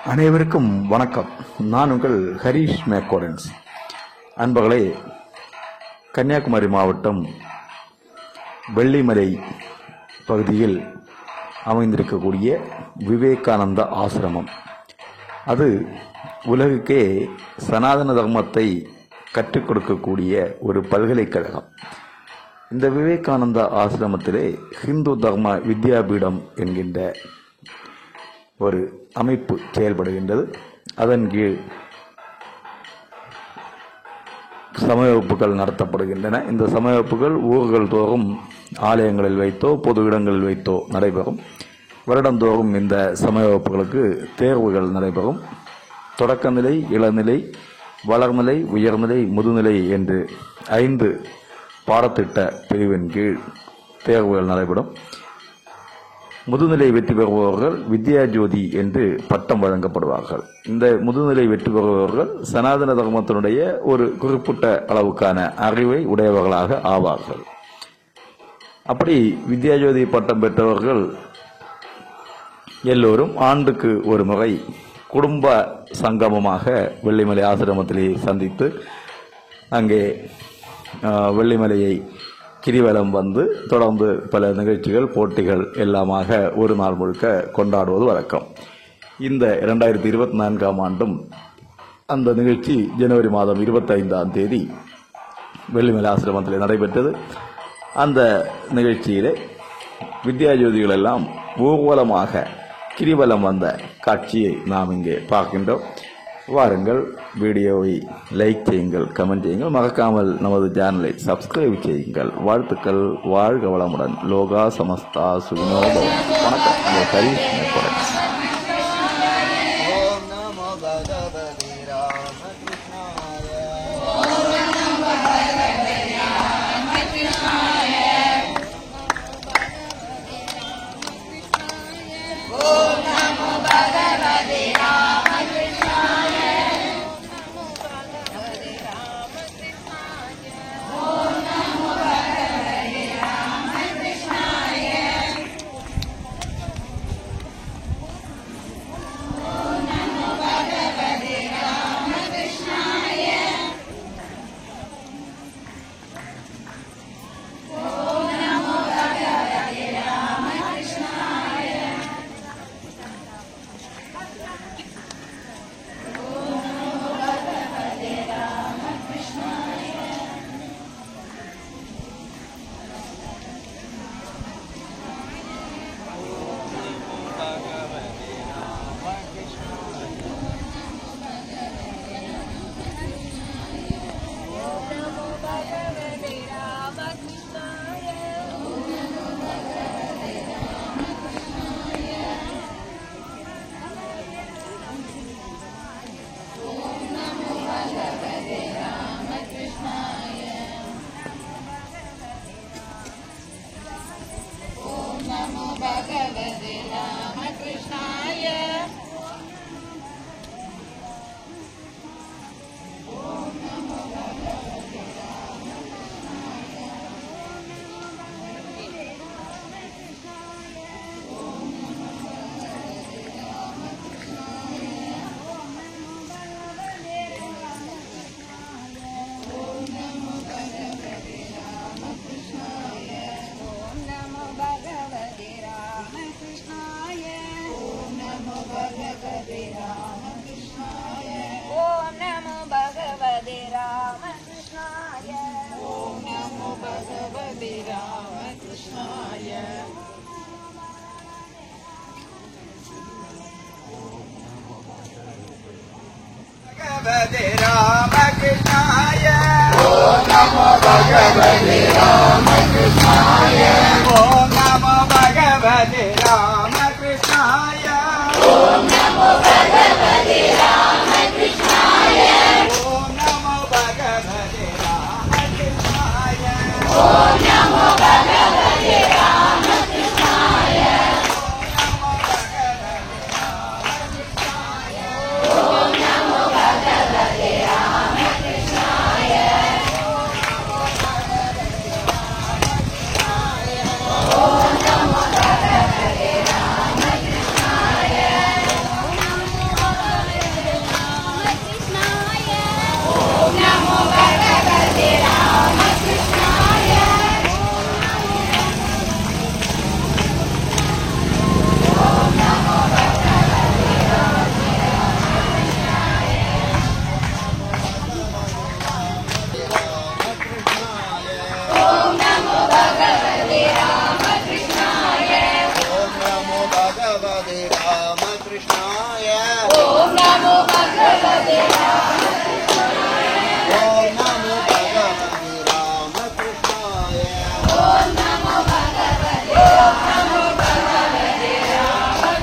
அனைவருக்கும் வணக்கம். நான் உங்கள் ஹரீஷ் மேக்கோடன்ஸ். அன்பர்களே, கன்னியாகுமரி மாவட்டம் வெள்ளிமலை பகுதியில் அமைந்திருக்கக்கூடிய விவேகானந்தா ஆசிரமம், அது உலகுக்கே சனாதன தர்மத்தை கற்றுக் கொடுக்கக்கூடிய ஒரு பல்கலைக்கழகம். இந்த விவேகானந்தா ஆசிரமத்திலே ஹிந்து தர்ம வித்யாபீடம் என்கின்ற ஒரு அமைப்பு செயல்படுகின்றது. அதன் கீழ் சமய வகுப்புகள் நடத்தப்படுகின்றன. இந்த சமய வகுப்புகள் ஊர்கள் தோறும் ஆலயங்களில் வைத்தோ பொது இடங்களில் வைத்தோ நடைபெறும். வருடந்தோறும் இந்த சமய வகுப்புகளுக்கு தேர்வுகள் நடைபெறும். தொடக்கநிலை, இளநிலை, வளர்நிலை, உயர்நிலை, முதுநிலை என்று 5 பாடத்திட்ட பிரிவின் கீழ் தேர்வுகள் நடைபெறும். முதுநிலை வெற்றி பெறுபவர்கள் வித்யாஜோதி என்று பட்டம் வழங்கப்படுவார்கள். இந்த முதுநிலை வெற்றி பெறுபவர்கள் சனாதன தர்மத்தினுடைய ஒரு குறிப்பிட்ட அளவுக்கான அறிவை உடையவர்களாக ஆவார்கள். அப்படி வித்யாஜோதி பட்டம் பெற்றவர்கள் எல்லோரும் ஆண்டுக்கு ஒரு முறை குடும்ப சங்கமமாக வெள்ளிமலை ஆசிரமத்திலே சந்தித்து அங்கே வெள்ளிமலையை கிரிவலம் வந்து தொடர்ந்து பல நிகழ்ச்சிகள், போட்டிகள் எல்லாமாக ஒரு நாள் முழுக்க கொண்டாடுவது வழக்கம். இந்த 2024ஆம் ஆண்டும் அந்த நிகழ்ச்சி ஜனவரி மாதம் 25ஆம் தேதி வெள்ளிமலை ஆசிரமத்தில் நடைபெற்றது. அந்த நிகழ்ச்சியிலே வித்யாஜோதிகள் எல்லாம் ஊர்வலமாக கிரிவலம் வந்த காட்சியை நாம் இங்கே பார்க்கின்றோம். வாருங்கள், வீடியோவை லைக் செய்யுங்கள், கமெண்ட் செய்யுங்கள், மறக்காமல் நமது சேனலை சப்ஸ்கிரைப் செய்யுங்கள். வாழ்த்துக்கள். வாழ்க வளமுடன். லோகா சமஸ்தா சுகினோ பவந்து. வணக்கம். ஹரீஷ் மேக்கோடன்ஸ். भगवते रामकृष्णाय ओम नमो भगवते रामकृष्णाय ओम नमो भगवते रामकृष्णाय ओम नमो भगवते रामकृष्णाय ओम नमो भगवते रामकृष्णाय ओम नमो भगवते रामकृष्णाय ओम नमो भगवते रामकृष्णाय ओम रामकृष्णाय ओम नमो भगवते रामकृष्णाय ओम नमो भगवते रामकृष्णाय ओम नमो भगवते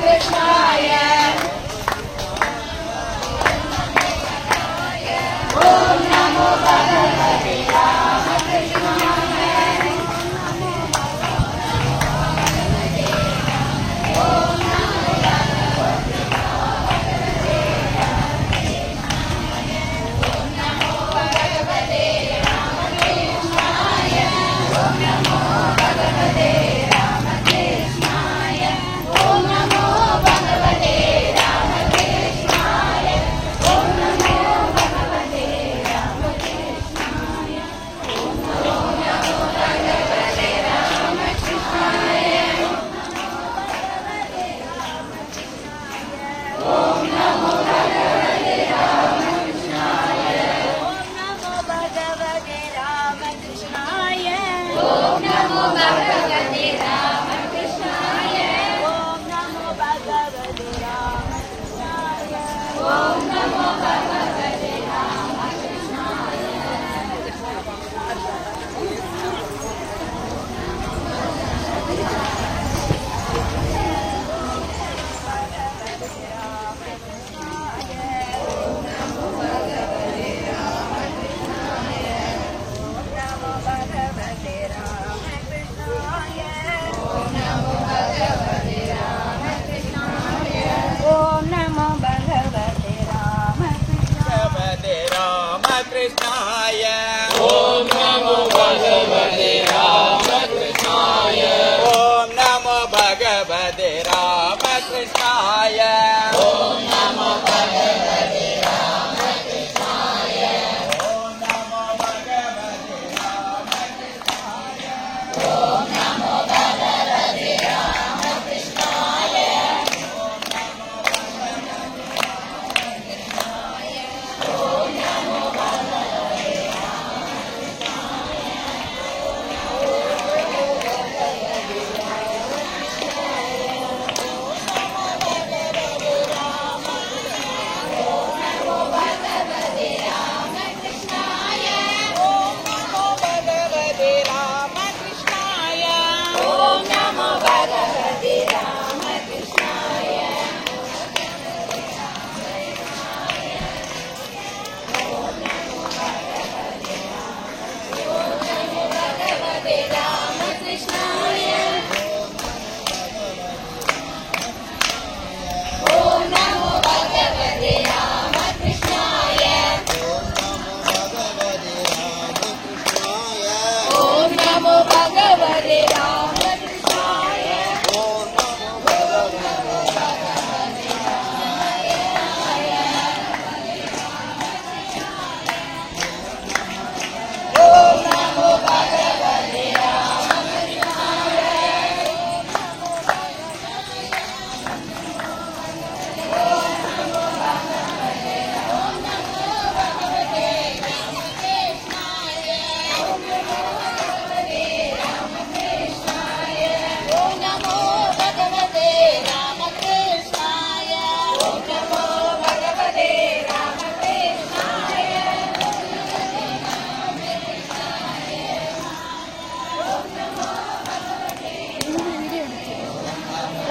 रामकृष्णाय ओम नमो भगवते रामकृष्णाय ओम नमो भगवते रामकृष्णाय ओम नमो भगवते रामकृष्णाय ओम नमो भगवते रामकृष्णाय ओम नमो भगवते रामकृष्णाय ओम नमो भगवते रामकृष्णाय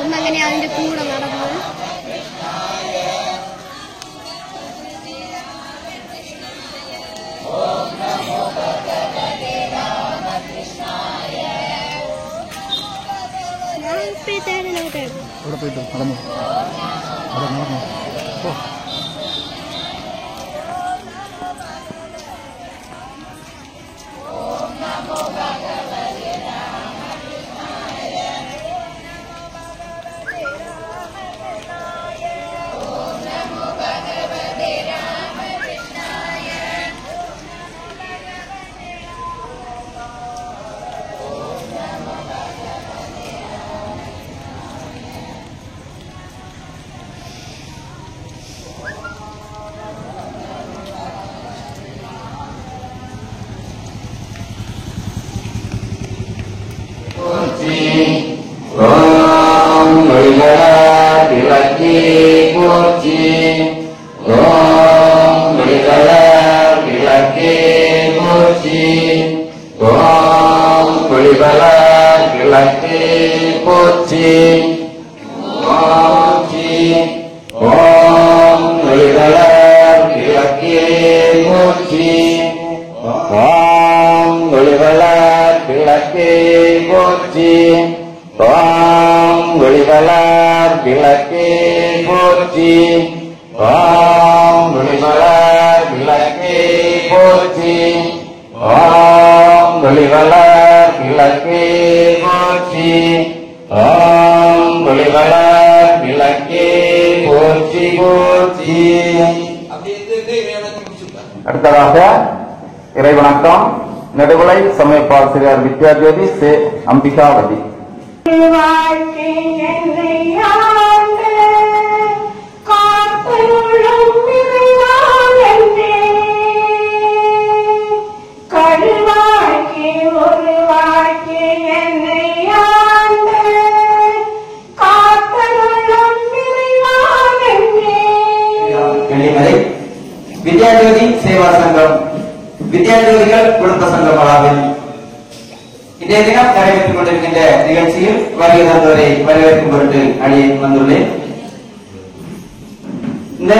ഒന്നങ്ങനെ അതിന്റെ കൂടെ നടന്നത് ഇവിടെ പോയിട്ട് നടന്നു അവിടെ നടന്നു ഓ போற்றி. ஓம் ஒளிவளர் விளக்கே போற்றி. ஓம் ஒளிவளர் விளக்கே போற்றி. போற்றி. ஓம் ஒளிவளர் விளக்கே போற்றி. ஓம் ஒளிவளர் விளக்கே போற்றி. ஓம் ஒளிவளர் விளக்கே போற்றி. ஓம் ஒளிவளர் விளக்கே போற்றி. ஓம் ஒளிவளர் விளக்கே போற்றி. ஓம் ஒளிவளர் விளக்கே போற்றி போற்றி. அடுத்ததாக இறைவணக்கம். நடுவுலை சமயப்பாசிரியர் வித்யாஜோதி சே அம்பிகாவதி. வாழ்க்கை என்னை ஆண்டு காத்தருளும் இறைவன் என்றே. கடுவாழ்க்கை ஒரு வாழ்க்கை என்னை ஆண்டு காத்தருளும் இறைவன் என்றே. வெளிமலை வித்யாஜோதி சேவா சங்கம் வித்யாஜோதிகள் குடும்ப சங்கமாகும். இன்றைய தினம் நடைபெற்றுக் கொண்டிருக்கின்ற நிகழ்ச்சியில் வருகை தந்தோரை வரவேற்கும் பொருட்டு அணியை வந்துள்ளேன். இந்த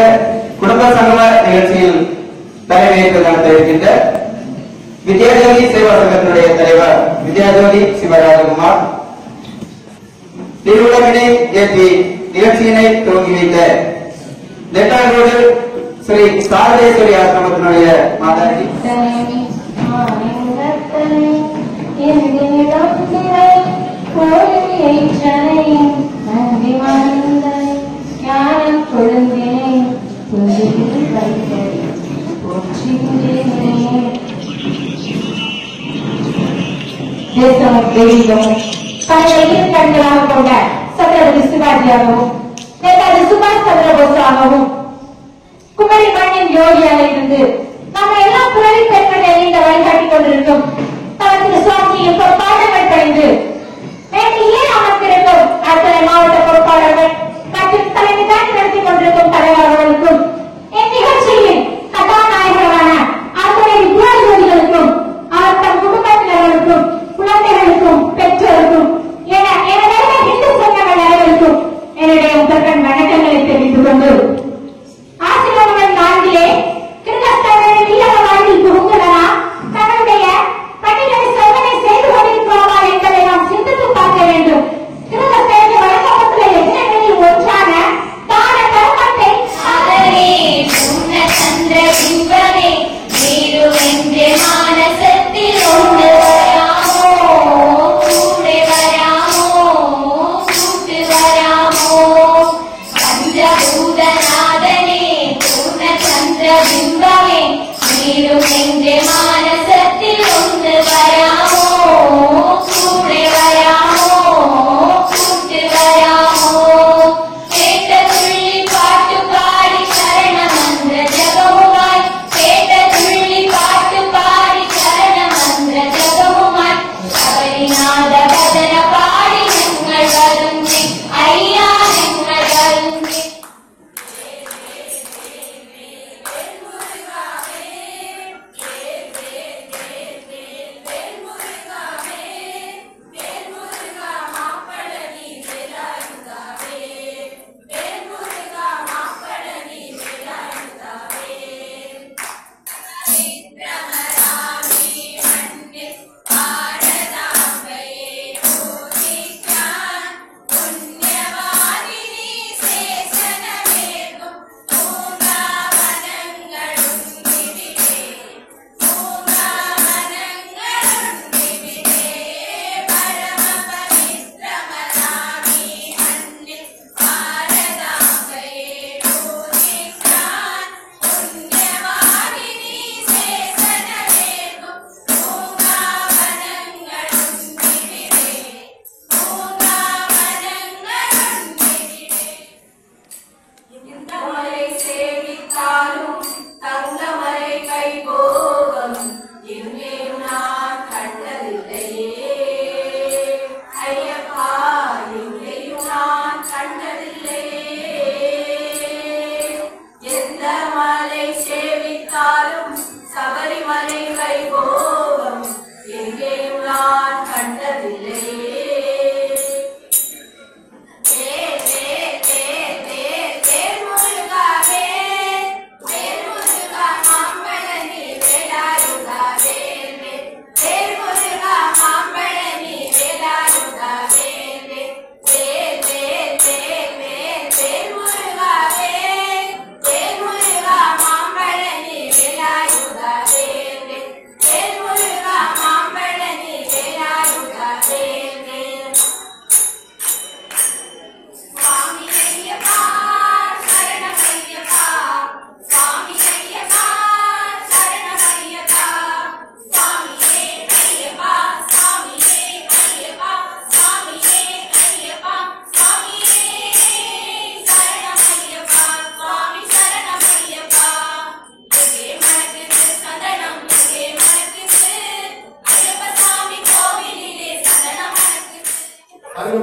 குடும்ப சங்கம நிகழ்ச்சியில் தலைமையேற்று நடத்த இருக்கின்ற வித்யாஜோதி சேவா சங்கத்தினுடைய தலைவர் வித்யாஜோதி சிவராஜகுமார் திருவிழாவினை ஏற்றி நிகழ்ச்சியினை துவங்கி வைத்த நெட்டார் ரோடு ஸ்ரீ சாரதேஸ்வரி ஆசிரமத்தினுடைய மாதாஜி தன்னை கண்களாக கொண்ட சத்ரபதி சிவாஜியாகவும் நேதாஜி சுபாஷ் சந்திர போஸாகவும் குமரி மண்ணின் யோகியாக இருந்து நம்ம எல்லாம் புரளி பெண்களை நீண்ட வழிகாட்டிக் கொண்டிருக்கும் தனது சுவாமியின் பொறுப்பாளர்கள் பணிந்து மேடையே அமர்ந்திருக்கும் அத்தனை மாவட்ட பொறுப்பாளர்கள் மற்றும் தலைமை தாங்கி நடத்திக் கொண்டிருக்கும் தலைவர்களுக்கும் இந்நிகழ்ச்சியின் கதாநாயகரான அத்தனை வித்யார்த்திகளுக்கும் தம் குடும்பத்தினர்களுக்கும் குழந்தைகளுக்கும் பெற்றோருக்கும் எனது இந்து சொந்தங்கள் அனைவருக்கும் என்னுடைய முதற்கண் வணக்கங்களை தெரிவித்துக் கொண்டு ஆசிரியர்கள் நான்கிலே கிருஷ்ணஸ்தவரின் இல்லற வாழ்வில் புகுந்தவரா தன்னுடைய பணிகளை சோதனை செய்து கொண்டிருக்கிறோமா என்பதை நாம் சிந்தித்து பார்க்க வேண்டும். கிருஷ்ணஸ்தவரின் வழக்கப்பட்டுள்ள யஜ்ஞங்களில் ஒன்றான தான கர்மத்தை அதனே பூர்ண சந்திர பிம்பமே நீருவென்று மானசத்தில் ஒன்று வராமோ கூட வராமோ கூட்டு வராமோ பஞ்சபூதநாதனே பூர்ண சந்திர பிம்பமே நீருவென்று மானசத்தில் ஒன்று வராமோ கூட வராமோ கூட்டு வராமோ கேட்ட துள்ளி பாட்டு பாடி சரண மந்திர ஜபமுமாய் கேட்ட துள்ளி பாட்டு பாடி சரண மந்திர ஜபமுமாய் சபரிநாத பதன பாடி நீங்கள் வருந்தி ஐயா நீங்கள் வருந்தி Thank you.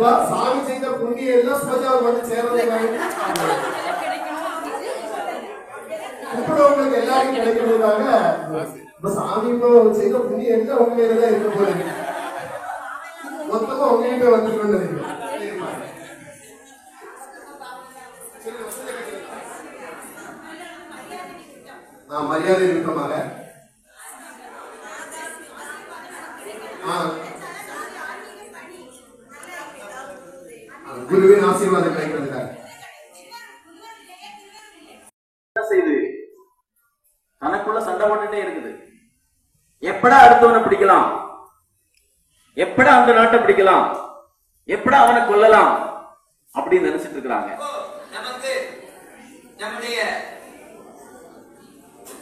அதுவா சாமி செய்த புண்ணியம் எல்லாம் சிவஜாவுக்கு வந்து சேர்றது உங்களுக்கு எல்லாரும் கிடைக்கிறதுக்காக சாமி இப்போ செய்த புண்ணியம் எல்லாம் உண்மையில தான் இருக்க போகுது. மொத்தமா உங்ககிட்ட வந்து கொண்டது. மரியாதை நிமித்தமாக குருவின் ஆசீர்வாதம் கிடைக்கிறதுக்காக செய்து தனக்குள்ள சண்டை போட்டுட்டே இருக்குது. எப்படா அடுத்தவனை பிடிக்கலாம், எப்படா அந்த நாட்டை பிடிக்கலாம், எப்படா அவனை கொல்லலாம் அப்படின்னு நினைச்சிட்டு இருக்கிறாங்க. நமக்கு நம்முடைய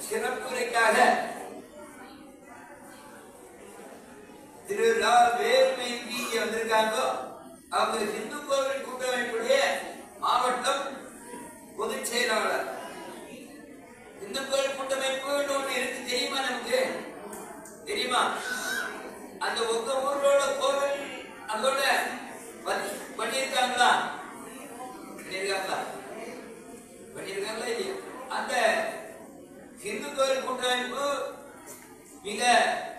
சிறப்புரைக்காக திரு ரா வேல்மேந்தி வந்திருக்காங்க. அவங்க இந்து கோவில் கூட்டமைப்புடைய மாவட்டம் பொதுச் செயலாளர். இந்து கோவில் கூட்டமைப்பு ஒண்ணு இருக்கு தெரியுமா? நமக்கு தெரியுமா? அந்த ஒத்த ஊரோட கோவில் அதோட பண்ணியிருக்காங்களா? பண்ணியிருக்காங்களா இல்லையா? அந்த இந்து கோவில் கூட்டமைப்பு மிக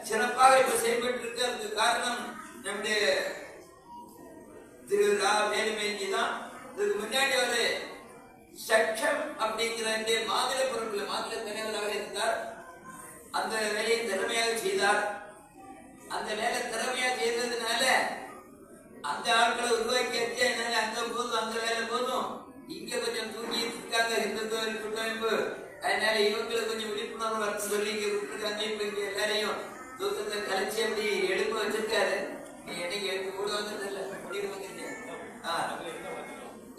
சிறப்பாக இப்ப செயல்பட்டு இருக்கிறதுக்கு காரணம் நம்முடைய திரு ரா வேலுமேந்தி தான். இதுக்கு முன்னாடி ஒரு சட்சம் அப்படிங்கிற மாநில பொருட்கள் மாநில தலைவராக இருந்தார். அந்த வேலையை திறமையாக செய்தார். அந்த வேலை திறமையாக செய்ததுனால அந்த ஆட்களை உருவாக்கி என்னால அங்க போதும் அந்த வேலை போதும் இங்க கொஞ்சம் தூங்கிட்டு இருக்காங்க இந்து கோவில் கூட்டமைப்பு. அதனால இவங்களுக்கு கொஞ்சம் விழிப்புணர்வு வரணும் சொல்லி இங்க விட்டுருக்காங்க. இப்ப இங்க எல்லாரையும் தூக்கத்தை கலைச்சி அப்படி எழுப்ப வச்சிருக்காரு. நீ என்னைக்கு எழுப்பு கூட வந்தது இல்லை முடிவு வந்துட்டேன்.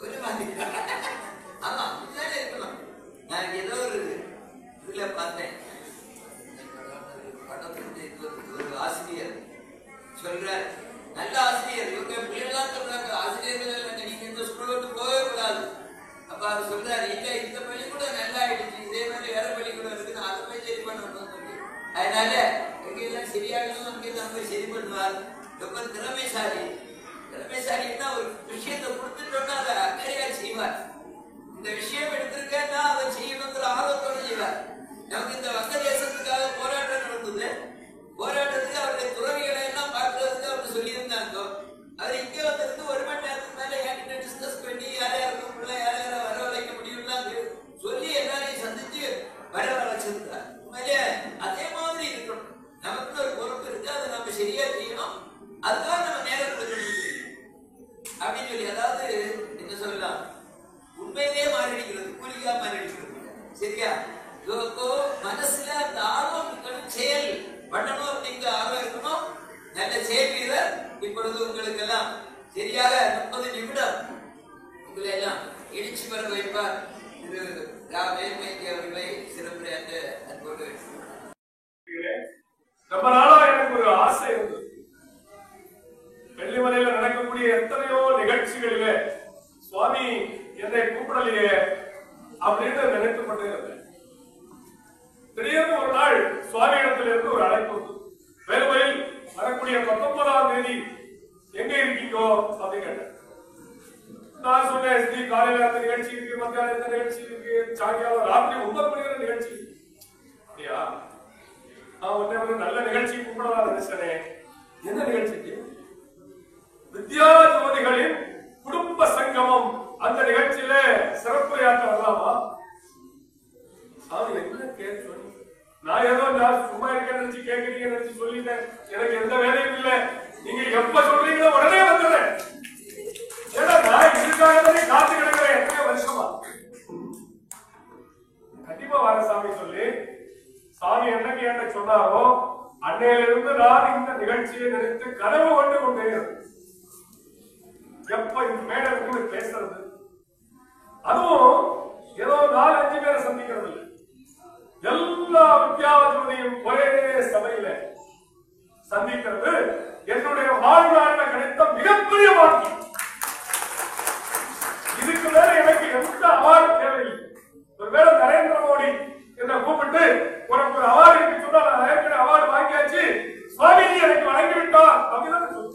ஒரு மாதிரி ஆமா அப்படித்தானே இருக்கலாம். நான் ஏதோ ஒரு இதுல பார்த்தேன், ஒரு ஆசிரியர் சொல்றார், நல்ல ஆசிரியர், இவங்க பிள்ளைகளாம் சொல்றாங்க ஆசிரியர்கள் நீங்க இந்த ஸ்கூலுக்கு போகவே கூடாது. அப்ப அவர் சொல்றாரு, இல்ல இந்த பள்ளிக்கூடம் நல்லா ஆயிடுச்சு, இதே மாதிரி வேற பள்ளிக்கூடம் இருக்கு, நான் அதை போய் சரி பண்ணணும். அதனால எங்கெல்லாம் சரியாகணும் அங்கெல்லாம் போய் சரி பண்ணுவார். ரொம்ப திறமைசாலி. திறமைசாலின்னா ஒரு விஷயத்தை கொடுத்துட்டோம்னா அதை அக்கறையா செய்வார். இந்த விஷயம் எடுத்திருக்கேன்னா அதை செய்யணுங்கிற ஆர்வத்தோடு செய்வார். நமக்கு இந்த வங்கதேசத்துக்காக போராட்டம் நடந்தது. போராட்டத்துக்கு அவருடைய துறவிகளை எல்லாம் பார்க்கறதுக்கு அவர் சொல்லியிருந்தாங்க. அவர் இங்க வந்திருந்து 1 மணி நேரத்துக்கு மேல என்கிட்ட டிஸ்கஸ் பண்ணி யார் யாருக்கும் யார் யாரை வரவழைக்க முடியும்லாம் சொல்லி எல்லாரையும் சந்திச்சு வரவழைச்சிருந்தார். அதே மாதிரி இருக்கணும். நமக்கு ஒரு பொறுப்பு இருக்கு, அதை நம்ம சரியா செய்யணும். அதுதான் நம்ம நேரம் அப்படின்னு சொல்லி, அதாவது என்ன சொல்லலாம், உண்மையிலே மாறிடுகிறது, கூலிகா மாறிடுகிறது. சரியா? மனசுல அந்த ஆர்வம் இருக்கணும், செயல் பண்ணணும் அப்படிங்கிற ஆர்வம் இருக்கணும். நல்ல செயல் வீரர். இப்பொழுது உங்களுக்கு எல்லாம் சரியாக 30 நிமிடம் உங்களை எல்லாம் இடிச்சு பெற வைப்பார் திரு ரா வேலுமேந்தி அவர்களை சிறப்புரையாற்ற அன்போடு ரொம்ப நாளா எனக்கு ஒரு ஆசை இருந்தது. வெள்ளிமலையில நடக்கக்கூடிய எத்தனையோ நிகழ்ச்சிகளிலே சுவாமி என்னை கூப்பிடலையே அப்படின்னு நினைத்துப்பட்டே இருந்தேன். திடீர்னு ஒரு நாள் சுவாமி இடத்திலிருந்து ஒரு அழைப்பு வந்து, வேலுமலையில் வரக்கூடிய 19ஆம் தேதி எங்க இருக்கீங்கோ அப்படின்னு கேட்டேன். நான் சொன்னேன், ஸ்ரீ காலையில அந்த நிகழ்ச்சி இருக்கு, மத்தியானம் இந்த நிகழ்ச்சி இருக்கு, சாயங்காலம் ராத்திரி 9 மணி நேரம் நிகழ்ச்சி இருக்கு. அப்படியா? நான் உடனே ஒரு நல்ல நிகழ்ச்சி கூப்பிடலாம் நினைச்சேன். என்ன நிகழ்ச்சிக்கு? வித்யா ஜோதிகளின் குடும்ப சங்கமம். அந்த நிகழ்ச்சியில சிறப்புரையாற்ற வரலாமா? என்ன கேட்டு நான் ஏதோ சும்மா இருக்க நினைச்சு கேட்கறீங்க நினைச்சு சொல்லிட்டேன். எனக்கு எந்த வேலையும் இல்லை, நீங்க எப்ப சொல்றீங்களோ உடனே வந்துடுறேன். ஏன்னா நான் இதுக்காகவே காத்து கிடக்கிறேன் எத்தனை வருஷமா. கண்டிப்பா வர சாமி சொல்லி சாமி என்னைக்கு என்ன சொன்னாரோ அன்னையிலிருந்து நான் இந்த நிகழ்ச்சியை நினைத்து கனவு கொண்டு கொண்டே எப்ப இந்த மேடத்துக்கு பேசுறது, அதுவும் ஏதோ 4-5 பேரை சந்திக்கிறது இல்லை, எல்லா வித்யாவதியும் ஒரே சபையில சந்திக்கிறது என்னுடைய வாழ்நாளில் கிடைத்த மிகப்பெரிய பாக்கியம். இதுக்கு மேல எனக்கு எந்த அவார்டு தேவையில்லை. ஒருவேளை நரேந்திர மோடி என்ன கூப்பிட்டு உனக்கு ஒரு அவார்டு இருக்கு சொன்னா நான் ஏற்கனவே அவார்டு வாங்கியாச்சு, சுவாமிஜி எனக்கு வழங்கிவிட்டார் அப்படின்னு சொல்லு.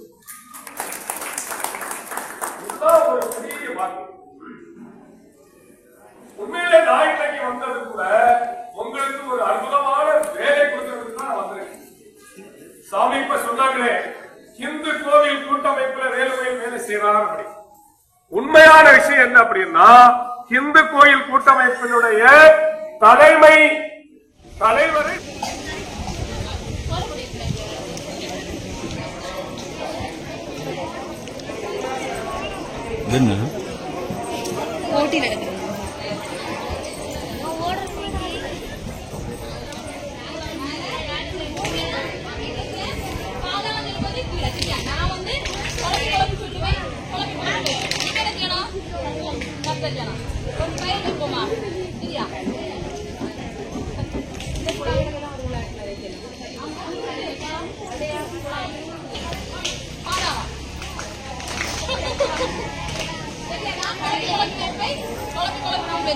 இப்ப சொன்னாங்களே இந்து கோவில் கூட்டமைப்புல வேலுமையில் வேலை செய்யறாரு அப்படி. உண்மையான விஷயம் என்ன அப்படின்னா இந்து கோயில் கூட்டமைப்பினுடைய தலைவரை என்ன போட்டி நடக்குது.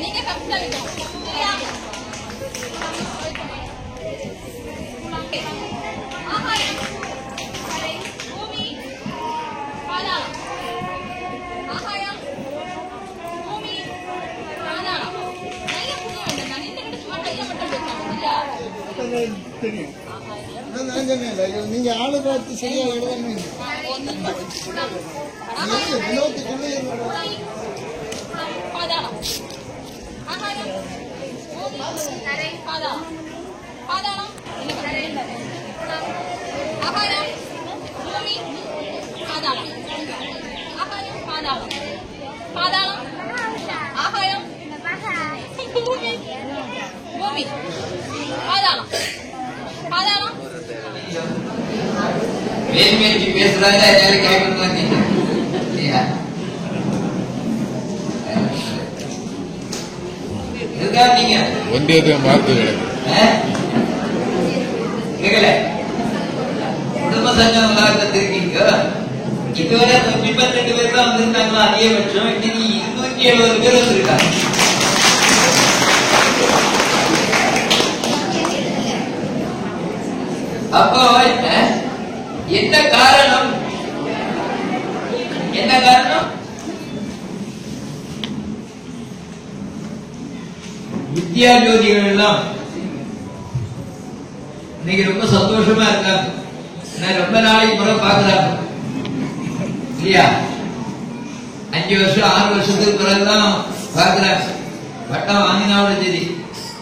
நீங்க கரெக்டா நீங்க ஆளு பார்த்து சரியா எழுதணும். வேல்மேற்றி பேசுறாங்க கேட்கணும். நீங்க ஒன்றியத்தையும் பார்த்து கேட்கல குடும்ப சங்கம் இருக்கீங்க. இதுவரை 32 பேர் தான் வந்திருந்தாங்களா அதிகபட்சம். இன்னைக்கு 270 பேர் வந்திருக்காங்க. அப்போ என்ன காரணம்? என்ன காரணம்? வித்யா ஜோதிகள் எல்லாம் இன்னைக்கு ரொம்ப சந்தோஷமா இருக்காங்க. ரொம்ப நாளைக்கு முறை பாக்குறாங்க இல்லையா? 5 வருஷம் 6 வருஷத்துக்கு பிறகுதான் பாக்குறாங்க. பட்டம் வாங்கினாவோட சரி,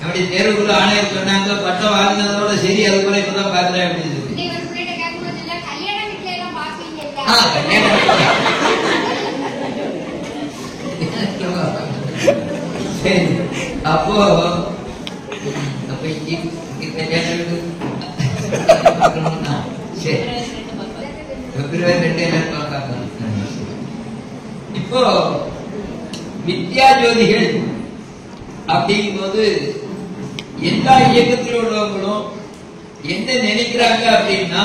அப்படி தேர்வுக்குள்ள ஆணையர் சொன்னாங்க பட்டம் வாங்கினதோட சரி, அது கூட இப்பதான் பாக்குறேன் அப்படின்னு சொல்லி. அப்போ இப்போ வித்யா ஜோதிகள் அப்படிங்கும் போது எல்லா இயக்கத்தில் உள்ளவங்களும் என்ன நினைக்கிறாங்க அப்படின்னா,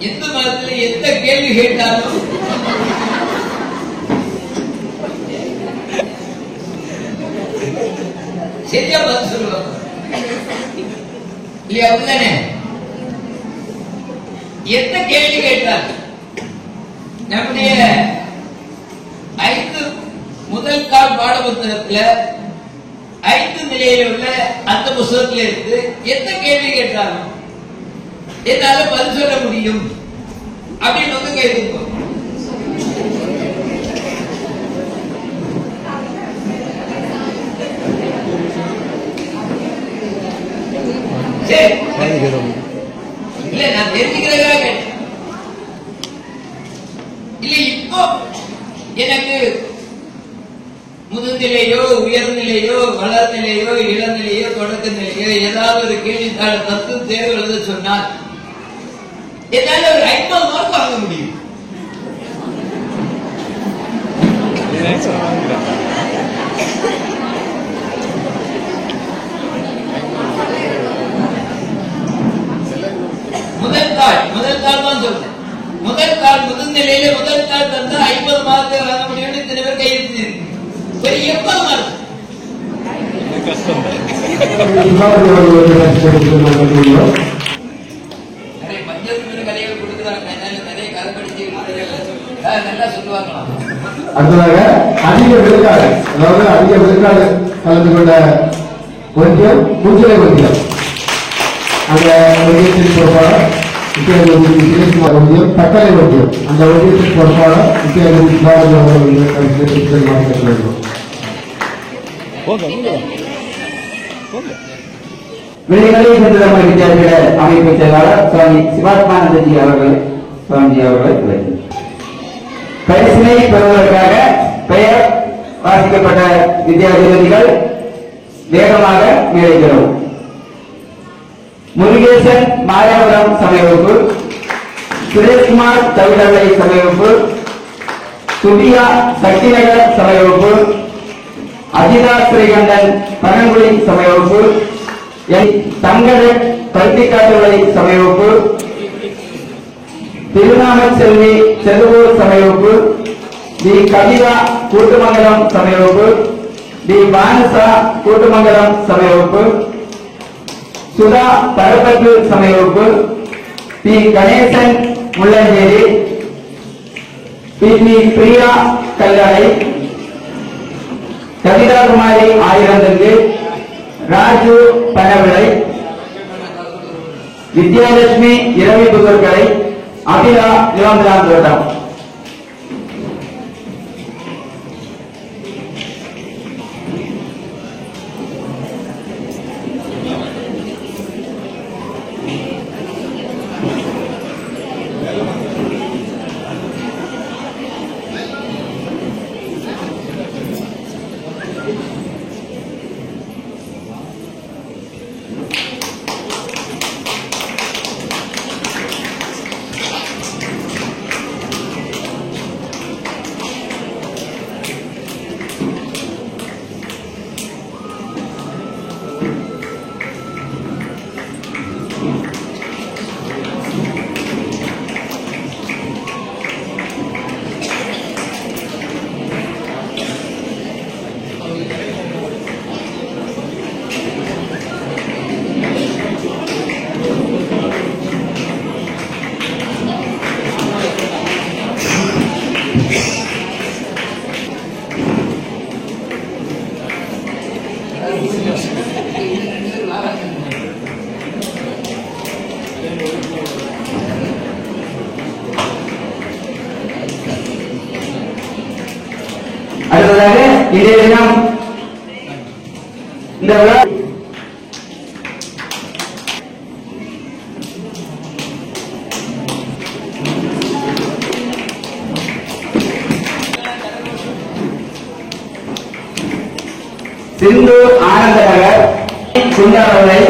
எந்த மதத்துல எந்த கேள்வி கேட்டாலும் சரியா பதில் சொல்லுவாங்க இல்லையா? அப்படிதானே? எந்த கேள்வி கேட்டாலும் நம்முடைய 5 முதல் கால் பாட புத்தகத்துல 5 நிலையில உள்ள அந்த புத்தகத்துல இருந்து எந்த கேள்வி கேட்டாலும் என்னால பதில் சொல்ல முடியும் அப்படின்னு வந்து கேட்கும். இல்ல நான் தெரிஞ்சுக்கிறதா கேட்டேன். இல்ல இப்போ எனக்கு முதுநிலையோ உயர்நிலையோ வளர்நிலையோ இளநிலையோ தொடக்க நிலையோ ஏதாவது ஒரு கேள்வித்தாள தத்துவ தேர்வு எழுத சொன்னால் என்னால ஒரு 50 மார்க் வாங்க முடியும். முதல் தாள் தான் சொல்றேன். முதல் தாள் முதுநிலையில முதல் தாள் தந்தா 50 மார்க் வாங்க முடியும்னு இத்தனை பேர் கையெழுத்து இருக்கு. ஒரு 80 மார்க் நிறைய பஞ்சத்துக்கு கதைகள் கொடுக்குறாங்க. நிறைய கதை படிச்சு நல்லா சொல்லுவாங்களாம். அடுத்ததாக அதிக விழுக்காடு, அதாவது அதிக விழுக்காடு கலந்து கொண்ட ஒன்றியம் பூஞ்சலை ஒன்றியம். அந்த ஒன்றியத்தின் பொறுப்பாளர் வித்தியாசகுமார் ஒன்றியம், தக்கலை ஒன்றியம், அந்த ஒன்றியத்தின் பொறுப்பாளர் வித்தியாசகுமார் அவர்கள் வெளிகளை சென்றதமிழ் வித்தியார்த்திகள் அமைப்பு செயலாளர் சுவாமி சிவாத்மானந்தஜி அவர்கள் சுவாமிஜி அவர்களை பரிசினை பெறுவதற்காக பெயர் வாசிக்கப்பட்ட வித்தியார்த்திகள் வேகமாக மேடைகிறோம். முருகேசன் மாயாபுரம் சமயவகுப்பு, சுரேஷ்குமார் தமிழலை சமயவகுப்பு, சுபியா சக்திநகர் சமயவகுப்பு, அஜிதா ஸ்ரீகண்டன் பனங்குடி சமயவகுப்பு, என் தங்கடன் பருத்திக்காட்டுகளை சமயவகுப்பு, திருநாமச்செல்வி செல்வூர் சமயவகுப்பு, டி கவிதா கூட்டுமங்கலம் சமயவகுப்பு, டி பானசா கூட்டுமங்கலம் சமயவகுப்பு, சுதா பரப்பத்து சமயவகுப்பு, பி கணேசன் முள்ளஞ்சேரி, பி பிரியா கல்லறை, கவிதா குமாரி ஆயிரந்தங்கு, ராஜு பனவிளை, வித்யாலட்சுமி இரவி புதற்கரை, அபிலா இளந்திராம் தோட்டம். அடுத்ததாக இன்றைய தினம் இந்த விழா சிந்து ஆனந்த நகர் குண்டாரவளை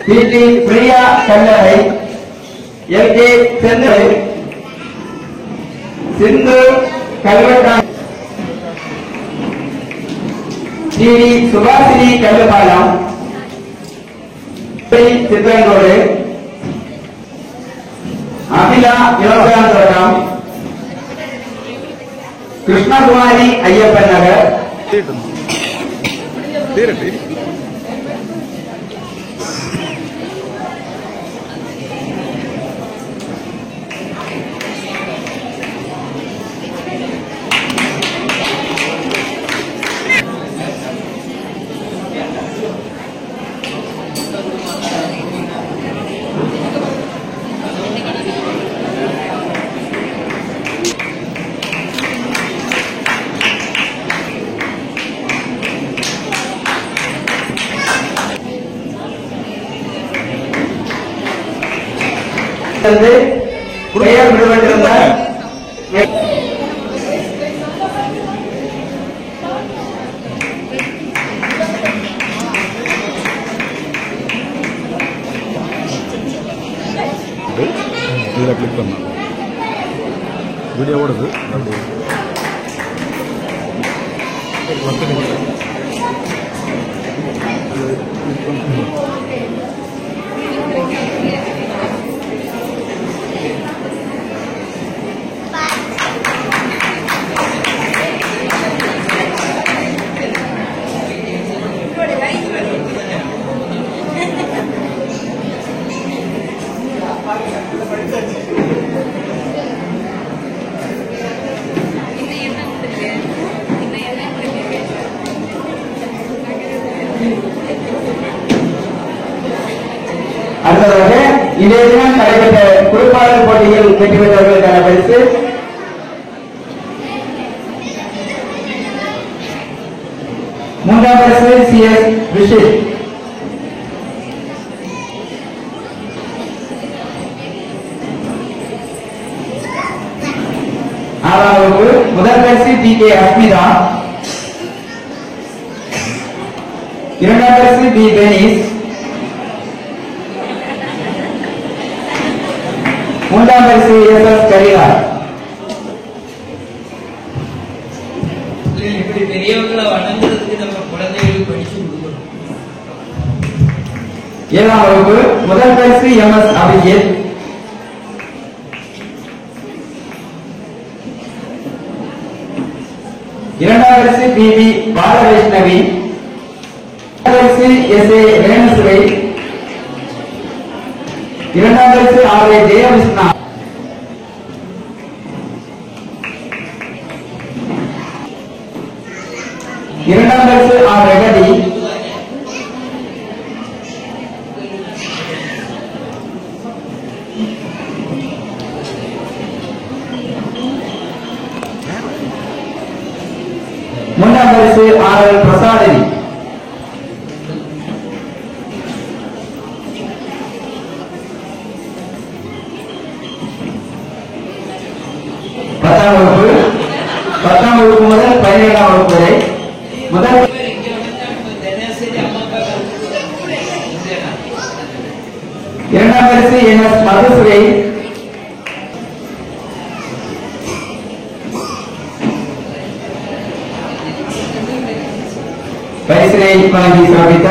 பிடி பிரியா கல்லறை, எல் கே சென்னை, சிந்து கல்வெட்டா, டி சுபாசினி கல்லுபாலம், சித்தங்கோடு, அபிலா யோகான் தோட்டம், கிருஷ்ணகுமாரி ஐயப்பன் நகர், பெயர் விடுபட்டிருந்த இதில் கிளிக் பண்ணலாம், வீடியோ ஓடுது. அப்படி அடுத்ததாக இன்றைய தினம் நடைபெற்ற குறிப்பாளர் போட்டியில் வெற்றி பெற்றவர்களுக்கான பரிசு மூன்றாம் பரிசு CS ரிஷித். ஆறாம் வகுப்பு முதல் பரிசு TK அஸ்மிதா. இரண்டாம் பரிசு B பெனிஸ். மூன்றாம் பரிசு SS கரிகா. இப்படி பெரியவங்களை வணங்குறதுக்கு நம்ம குழந்தைகளுக்கு படிச்சு கொடுக்கணும். ஏழாம் வகுப்பு முதல் பரிசு MS அபிஜித். இரண்டாம் பரிசு BB பாலவைஷ்ணவி. பரிசு SA ரேணுசுவை. இரண்டாம் பரிசு RA ஜெயவிஷ்ணா. இரண்டாம் பரிசு R ரெகடி. மூன்றாம் பரிசு RL பிரசாதினி. பத்தாம் வகுப்பு முதல் 17ஆம் வகுப்பு வரை முதல் இரண்டாம் பரிசு NS மதுசுரை. பரிசினை வழங்கி சிறப்பித்த